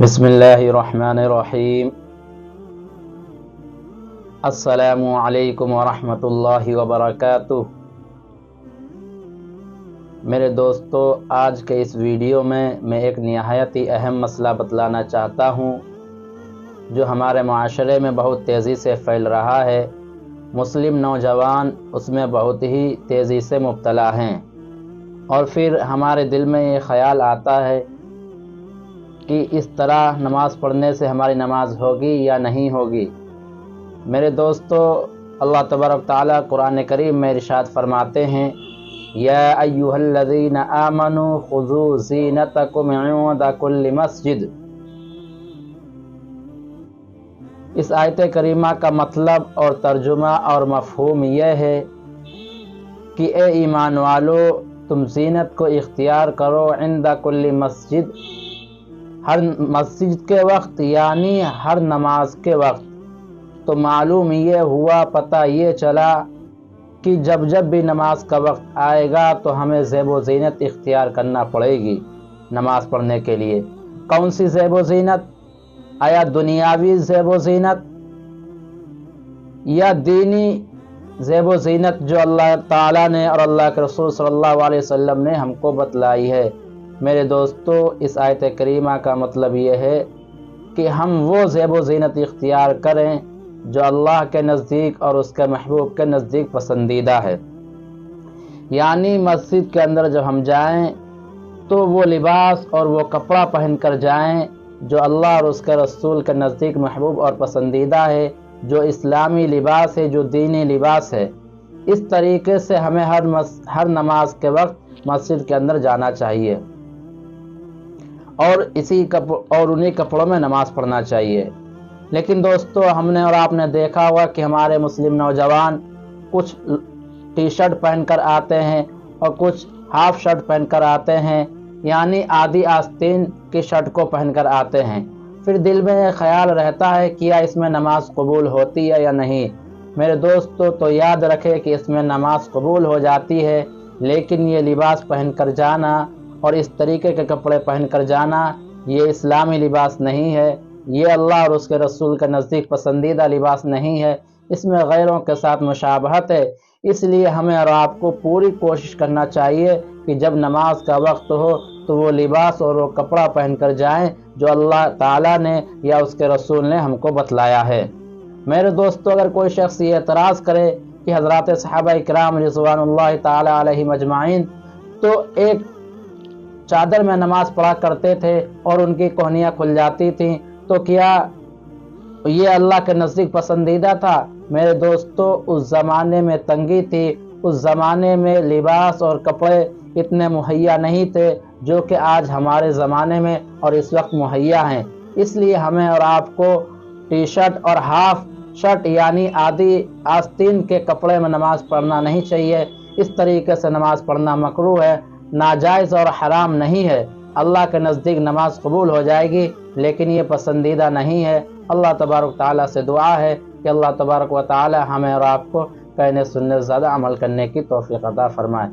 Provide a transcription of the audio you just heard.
بسم اللہ الرحمن الرحیم۔ السلام علیکم ورحمۃ اللہ وبرکاتہ۔ میرے دوستو، آج کے اس ویڈیو میں ایک نہایت ہی اہم مسئلہ بتلانا چاہتا ہوں جو ہمارے معاشرے میں بہت تیزی سے پھیل رہا ہے۔ مسلم نوجوان اس میں بہت ہی تیزی سے مبتلا ہیں، اور پھر ہمارے دل میں یہ خیال آتا ہے کہ اس طرح نماز پڑھنے سے ہماری نماز ہوگی یا نہیں ہوگی۔ میرے دوستو، اللہ تبارک تعالیٰ قرآن کریم میں ارشاد فرماتے ہیں، یا ایھا الذین آمنوا خذوا زینتکم عند کل مسجد۔ اس آیت کریمہ کا مطلب اور ترجمہ اور مفہوم یہ ہے کہ اے ایمان والو، تم زینت کو اختیار کرو عند کل مسجد، ہر مسجد کے وقت، یعنی ہر نماز کے وقت۔ تو معلوم یہ ہوا، پتہ یہ چلا کہ جب بھی نماز کا وقت آئے گا تو ہمیں زیب و زینت اختیار کرنا پڑے گی نماز پڑھنے کے لیے۔ کون سی زیب و زینت؟ آیا دنیاوی زیب و زینت یا دینی زیب و زینت جو اللہ تعالیٰ نے اور اللہ کے رسول صلی اللہ علیہ وسلم نے ہم کو بتلائی ہے؟ میرے دوستو، اس آیت کریمہ کا مطلب یہ ہے کہ ہم وہ زیب و زینت اختیار کریں جو اللہ کے نزدیک اور اس کے محبوب کے نزدیک پسندیدہ ہے۔ یعنی مسجد کے اندر جب ہم جائیں تو وہ لباس اور وہ کپڑا پہن کر جائیں جو اللہ اور اس کے رسول کے نزدیک محبوب اور پسندیدہ ہے، جو اسلامی لباس ہے، جو دینی لباس ہے۔ اس طریقے سے ہمیں ہر نماز کے وقت مسجد کے اندر جانا چاہیے، اور انہی کپڑوں میں نماز پڑھنا چاہیے۔ لیکن دوستو، ہم نے اور آپ نے دیکھا ہوا کہ ہمارے مسلم نوجوان کچھ ٹی شرٹ پہن کر آتے ہیں اور کچھ ہاف شرٹ پہن کر آتے ہیں، یعنی آدھی آستین کی شرٹ کو پہن کر آتے ہیں۔ پھر دل میں یہ خیال رہتا ہے کہ اس میں نماز قبول ہوتی ہے یا نہیں۔ میرے دوستو، تو یاد رکھے کہ اس میں نماز قبول ہو جاتی ہے، لیکن یہ لباس پہن کر جانا اور اس طریقے کے کپڑے پہن کر جانا یہ اسلامی لباس نہیں ہے، یہ اللہ اور اس کے رسول کے نزدیک پسندیدہ لباس نہیں ہے، اس میں غیروں کے ساتھ مشابہت ہے۔ اس لیے ہمیں اور آپ کو پوری کوشش کرنا چاہیے کہ جب نماز کا وقت ہو تو وہ لباس اور وہ کپڑا پہن کر جائیں جو اللہ تعالیٰ نے یا اس کے رسول نے ہم کو بتلایا ہے۔ میرے دوستو، اگر کوئی شخص یہ اعتراض کرے کہ حضرات صحابہ کرام رضوان اللہ تعالیٰ علیہم اجمعین تو ایک چادر میں نماز پڑھا کرتے تھے اور ان کی کوہنیاں کھل جاتی تھیں، تو کیا یہ اللہ کے نزدیک پسندیدہ تھا؟ میرے دوستو، اس زمانے میں تنگی تھی، اس زمانے میں لباس اور کپڑے اتنے مہیا نہیں تھے جو کہ آج ہمارے زمانے میں اور اس وقت مہیا ہیں۔ اس لیے ہمیں اور آپ کو ٹی شرٹ اور ہاف شرٹ یعنی آدھی آستین کے کپڑے میں نماز پڑھنا نہیں چاہیے۔ اس طریقے سے نماز پڑھنا مکروہ ہے، ناجائز اور حرام نہیں ہے۔ اللہ کے نزدیک نماز قبول ہو جائے گی، لیکن یہ پسندیدہ نہیں ہے۔ اللہ تبارک تعالیٰ سے دعا ہے کہ اللہ تبارک و تعالیٰ ہمیں اور آپ کو کہنے سننے زیادہ عمل کرنے کی توفیق عطا فرمائے۔